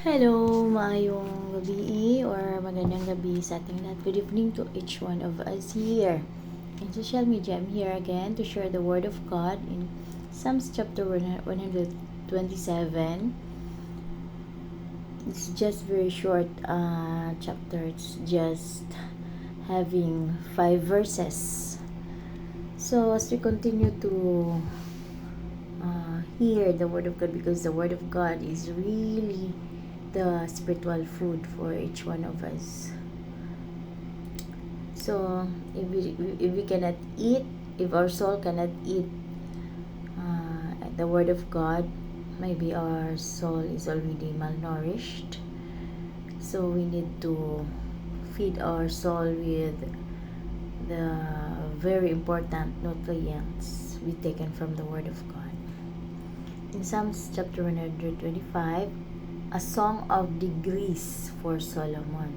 Hello, maayong gabi or magandang gabi sa ating lahat. Good evening to each one of us here in social media. I'm here again to share the Word of God in Psalms chapter 127. It's just very short chapter. It's just having 5 verses. So as we continue to hear the Word of God, because the Word of God is really the spiritual food for each one of us. So if we cannot eat, if our soul cannot eat the Word of God, maybe our soul is already malnourished. So we need to feed our soul with the very important nutrients we taken from the Word of God. In Psalms chapter 125, a song of degrees for Solomon.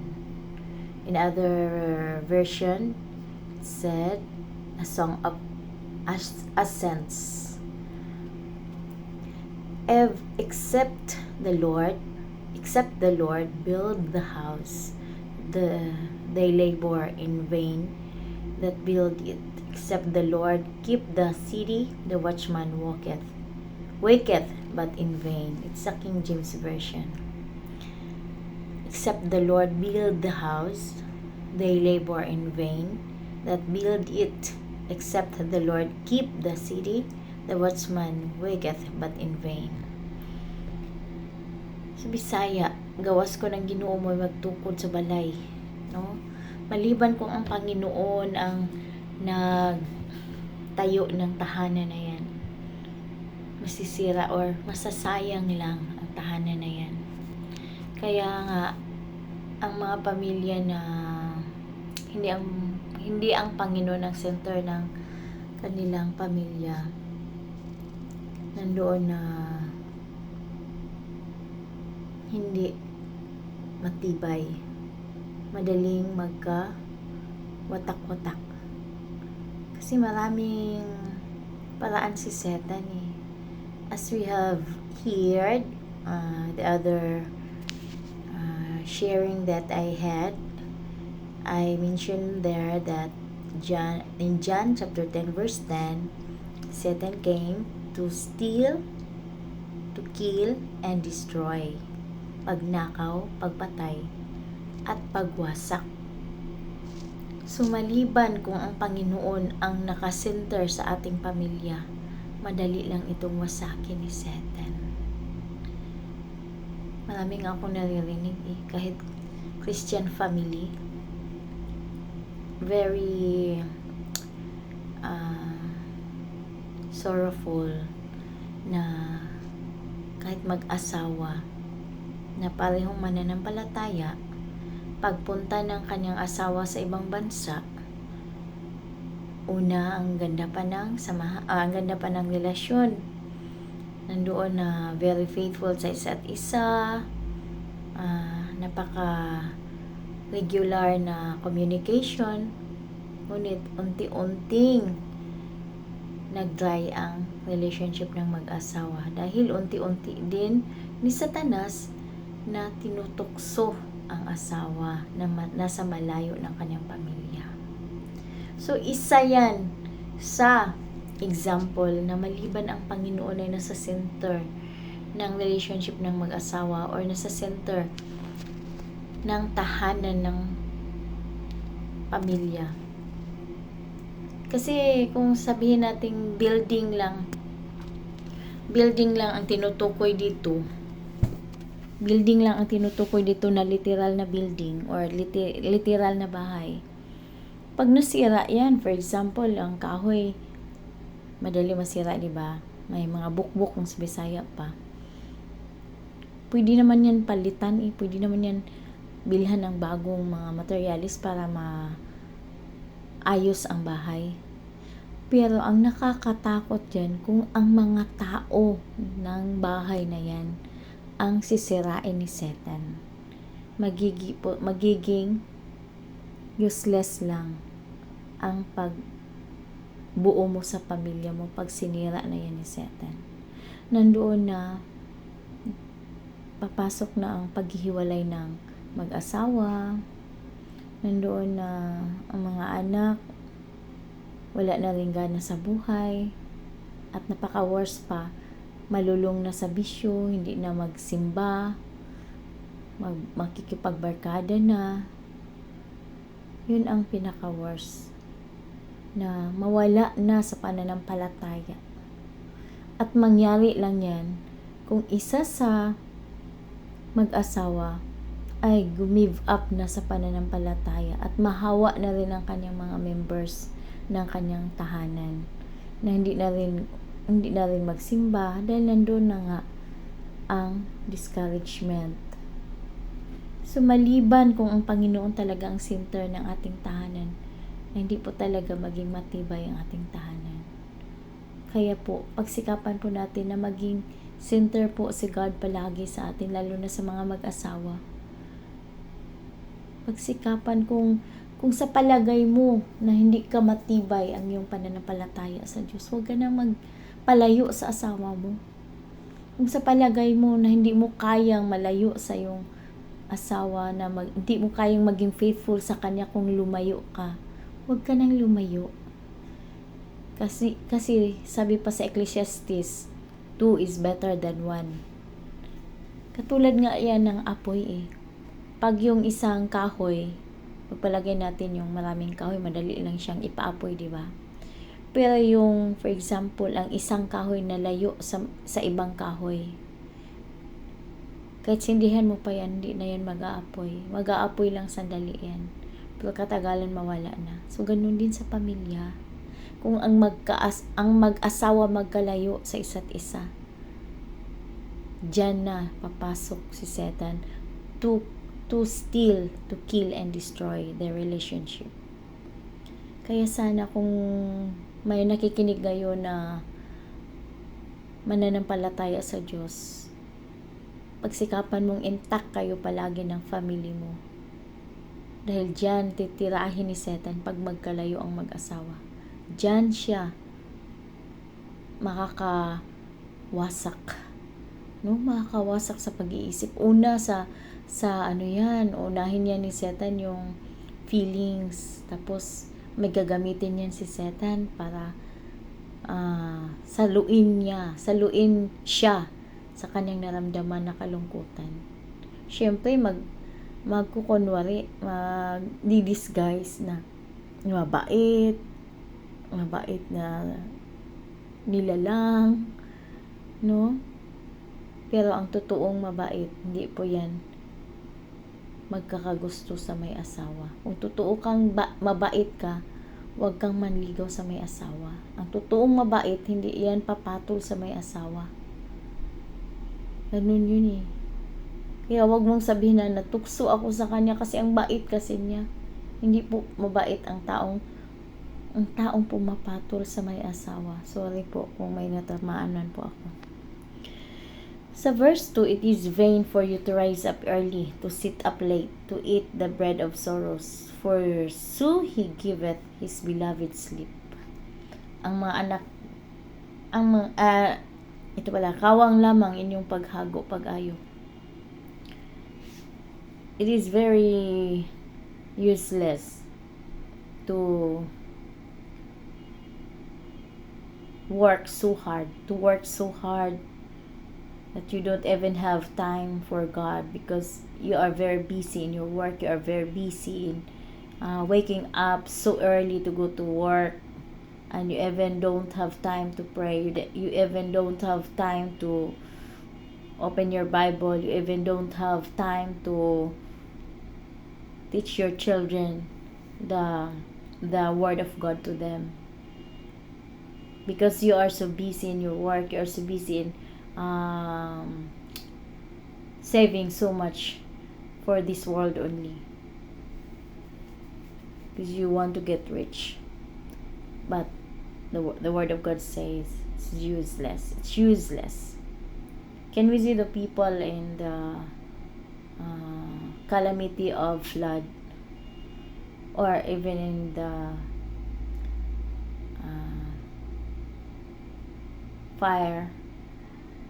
In other version, it said a song of ascents. Except the Lord, build the house. They labor in vain that build it. Except the Lord keep the city, the watchman waketh, but in vain. It's a King James Version. Except the Lord build the house, they labor in vain that build it. Except the Lord keep the city, the watchman waketh, but in vain. Sa Bisaya, gawas ko ng Ginoo mo magtukod sa balay, no? Maliban kung ang Panginoon ang nagtayo ng tahanan na yan, masisira or masasayang lang ang tahanan na yan. Kaya nga ang mga pamilya na hindi ang Panginoon ang center ng kanilang pamilya, nandoon na hindi matibay, madaling magka watak-watak. Kasi maraming paraan si Satan eh. As we have heard the other sharing that I had, I mentioned there that in John chapter 10 verse 10, Satan came to steal, to kill, and destroy. Pagnakaw, pagpatay, at pagwasak. So maliban kung ang Panginoon ang nakasenter sa ating pamilya, madali lang itong wasakin ni Satan. Marami nga akong naririnig kahit Christian family, very sorrowful na kahit mag-asawa na parehong mananampalataya, pagpunta ng kanyang asawa sa ibang bansa, una, ang ganda pa ng relasyon. Nandoon na very faithful sa isa't isa, napaka regular na communication, ngunit unti-unting nag-dry ang relationship ng mag-asawa dahil unti-unti din ni Satanas na tinutokso ang asawa na nasa malayo ng kanyang pamilya. So isa yan sa example na maliban ang Panginoon ay nasa center ng relationship ng mag-asawa or nasa center ng tahanan ng pamilya. Kasi kung sabihin nating building lang ang tinutukoy dito, na literal na building or literal na bahay. Pag nasira yan, for example, ang kahoy, madali masira, di ba? May mga bukbok ng Bisaya pa. Pwede naman yan palitan, pwede naman yan bilhan ng bagong mga materialis para maayos ang bahay. Pero ang nakakatakot dyan, kung ang mga tao ng bahay na yan ang sisirain ni Satan, magiging useless lang ang pagbuo mo sa pamilya mo pag sinira na yan ni Satan. Nandoon na papasok na ang paghihiwalay ng mag-asawa, nandoon na ang mga anak, wala na rin gana sa buhay, at napaka-worse pa, malulong na sa bisyo, hindi na magsimba, makikipagbarkada na. Yun ang pinaka-worse, na mawala na sa pananampalataya. At mangyari lang yan kung isa sa mag-asawa ay gumive up na sa pananampalataya at mahawa na rin ang kanyang mga members ng kanyang tahanan, na hindi na rin magsimba dahil nandun na nga ang discouragement. So maliban kung ang Panginoon talaga ang center ng ating tahanan, na hindi po talaga maging matibay ang ating tahanan. Kaya po, pagsikapan po natin na maging center po si God palagi sa atin, lalo na sa mga mag-asawa. Pagsikapan kung sa palagay mo na hindi ka matibay ang iyong pananampalataya sa Diyos, huwag ka na magpalayo sa asawa mo. Kung sa palagay mo na hindi mo kayang malayo sa iyong asawa, na hindi mo kayang maging faithful sa kanya kung lumayo ka, huwag ka nang lumayo. Kasi sabi pa sa Ecclesiastes, 2 is better than 1. Katulad nga yan ng apoy Pag yung isang kahoy, pagpalagay natin yung maraming kahoy, madali lang siyang ipaapoy, di ba? Pero yung, for example, ang isang kahoy na layo sa ibang kahoy, kahit sindihan mo pa yan, hindi na yan mag-aapoy. Mag-aapoy lang sandali yan. Pero katagalan mawala na. So, ganun din sa pamilya. Kung ang mag-asawa magkalayo sa isa't isa, diyan na papasok si Satan to steal, to kill, and destroy their relationship. Kaya sana kung may nakikinig ngayon na mananampalataya sa Diyos, pagsikapan mong intact kayo palagi ng family mo. Dahil diyan titirahin ni Satan pag magkalayo ang mag-asawa. Diyan siya makakawasak. Makakawasak sa pag-iisip. Una sa unahin yan ni Satan yung feelings. Tapos may gagamitin yan si Satan para saluin siya sa kanyang naramdaman na kalungkutan. Siyempre, magkukunwari, di-disguise na mabait na nilalang, no? Pero ang totoong mabait, hindi po yan magkakagusto sa may asawa. Kung totoo kang mabait ka, huwag kang manligaw sa may asawa. Ang totoong mabait, hindi yan papatol sa may asawa. Ganun yun Kaya wag mong sabihin na natukso ako sa kanya kasi ang bait kasi niya. Hindi po mabait ang taong pumapatol sa may asawa. Sorry po kung may natamaanan po ako. Sa verse 2, it is vain for you to rise up early, to sit up late, to eat the bread of sorrows, for so he giveth his beloved sleep. Ang mga anak, ito pala, kawang lamang inyong paghago, pag-ayo. It is very useless to work so hard that you don't even have time for God, because you are very busy in your work, you are very busy in waking up so early to go to work, and you even don't have time to pray, you even don't have time to open your Bible, you even don't have time to teach your children the Word of God to them, because you are so busy in your work, you are so busy in saving so much for this world only, because you want to get rich. But the Word of God says it's useless. Can we see the people in the calamity of flood, or even in the fire?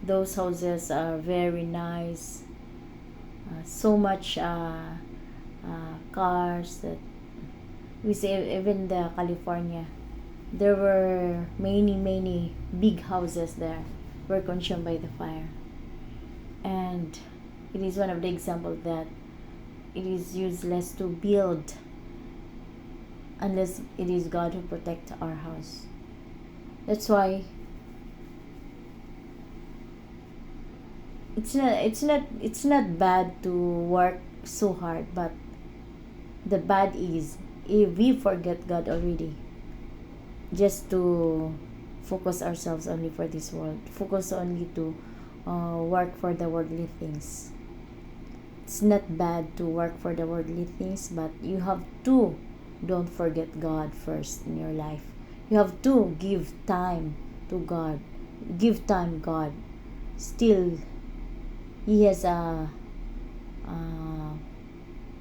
Those houses are very nice, so much cars that we see. Even the California, there were many big houses there were consumed by the fire. And it is one of the examples that it is useless to build unless it is God who protect our house. That's why it's not bad to work so hard, but the bad is if we forget God already, just to focus ourselves only for this world, focus only to work for the worldly things. It's not bad to work for the worldly things, but you have to don't forget God first in your life. You have to give time to God. Give time God. Still, He has a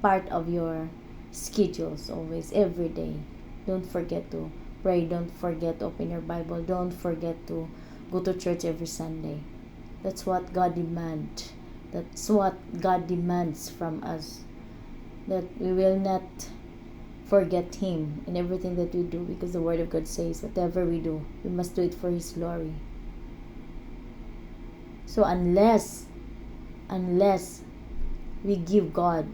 part of your schedules always, every day. Don't forget to pray. Don't forget to open your Bible. Don't forget to go to church every Sunday. That's what God demands. That's what God demands from us. That we will not forget Him in everything that we do, because the Word of God says whatever we do, we must do it for His glory. So unless we give God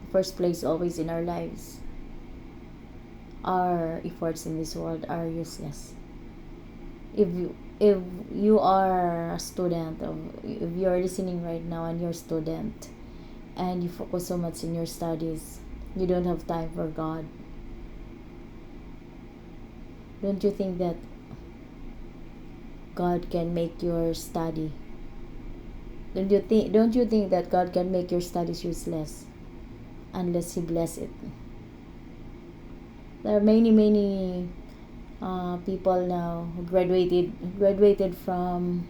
the first place always in our lives, our efforts in this world are useless. If you are a student, or if you are listening right now and you're a student and you focus so much in your studies, you don't have time for God. Don't you think that God can make your study? Don't you think that God can make your studies useless unless He bless it? There are many people now who graduated from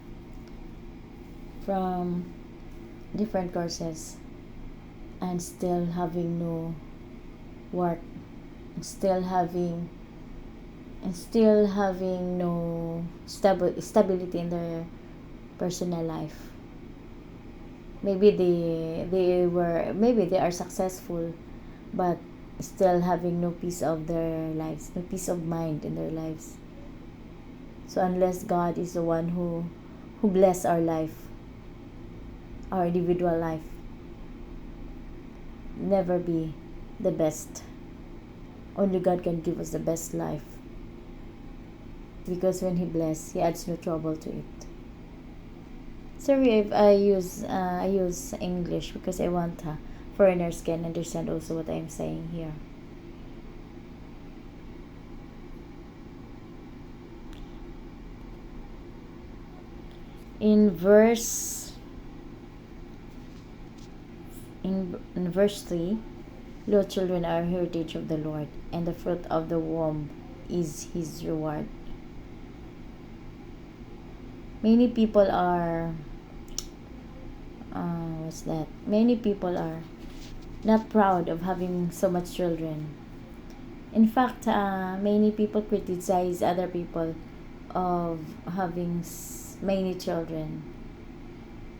different courses and still having no work, still having no stability in their personal life. Maybe they are successful, but still having no peace of their lives, no peace of mind in their lives. So unless God is the one who bless our life, our individual life, never be the best. Only God can give us the best life, because when He bless, He adds no trouble to it. Sorry if I use English, because I want foreigners can understand also what I'm saying here. In verse 3, little children are heritage of the Lord, and the fruit of the womb is His reward. Many people are many people are not proud of having so much children. In fact, many people criticize other people of having many children,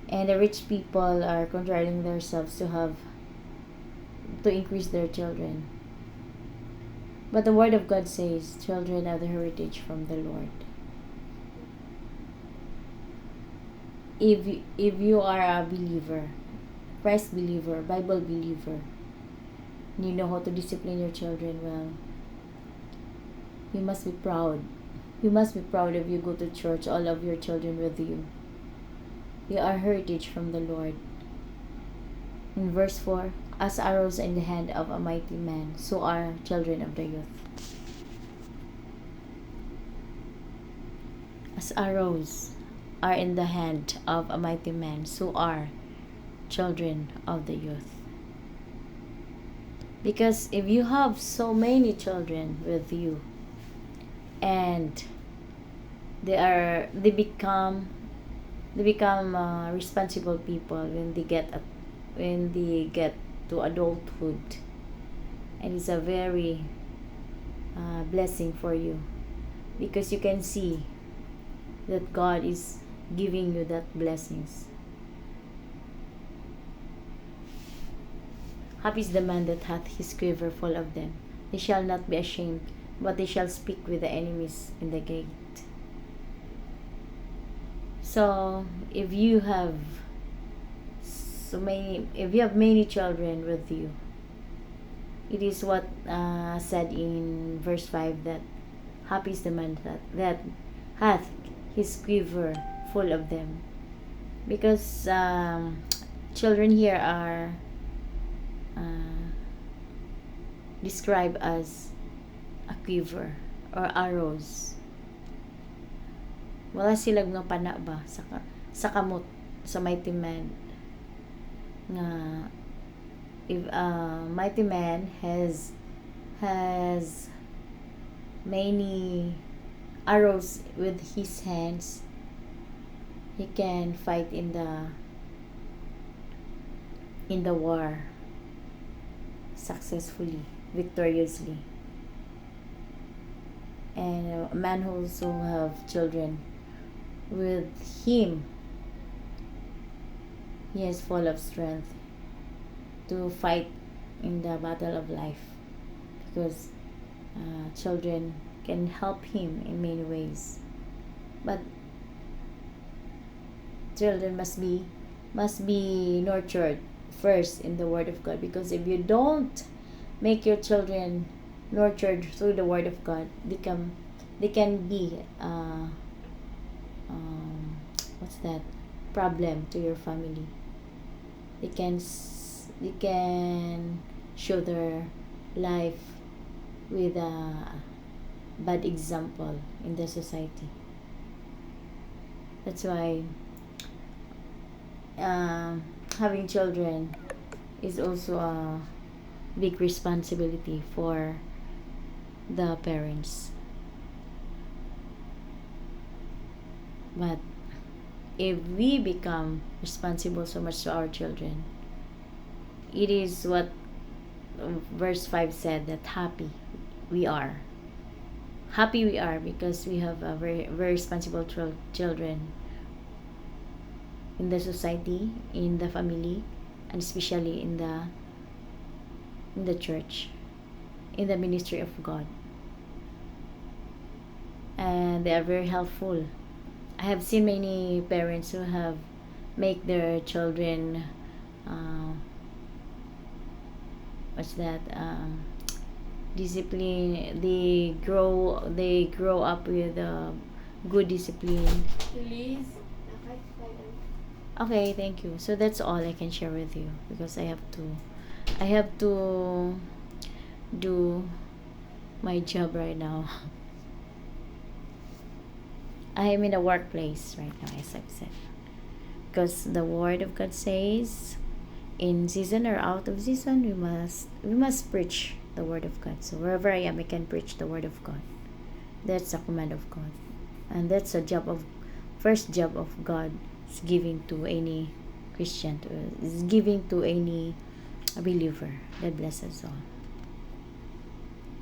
and the rich people are contraring themselves to increase their children. But the Word of God says children are the heritage from the Lord. If you are a believer, Christ believer, Bible believer, and you know how to discipline your children well, you must be proud. You must be proud if you go to church, all of your children with you. You are heritage from the Lord. In verse 4, as arrows in the hand of a mighty man, so are children of the youth. As arrows are in the hand of a mighty man, so are children of the youth. Because if you have so many children with you, and they become responsible people when they get to adulthood, and it's a very blessing for you, because you can see that God is giving you that blessings. Happy is the man that hath his quiver full of them. They shall not be ashamed, but they shall speak with the enemies in the gate. So if you have many children with you, it is what said in verse 5 that happy is the man that hath his quiver full of them. Because children here are described as a quiver or arrows. Wala silang nga pana ba sa kamot sa mighty man nga if a mighty man has many arrows with his hands, he can fight in the war successfully, victoriously. And a man who also have children with him, he is full of strength to fight in the battle of life, because children can help him in many ways. But children must be nurtured first in the Word of God, because if you don't make your children nurtured through the Word of God, they can be what's that, problem to your family. They can show their life with a bad example in the society. That's why having children is also a big responsibility for the parents. But if we become responsible so much to our children, it is what verse 5 said, that happy we are because we have a very, very responsible children in the society, in the family, and especially in the church, in the ministry of God. And they are very helpful. I have seen many parents who have make their children discipline. They grow up with good discipline. Please. Okay, thank you. So that's all I can share with you, because I have to do my job right now. I am in a workplace right now, as I've said, because the Word of God says, in season or out of season, we must preach the Word of God. So wherever I am, I can preach the Word of God. That's a command of God, and that's a first job of God is giving to any Christian, is giving to any believer. God bless us all.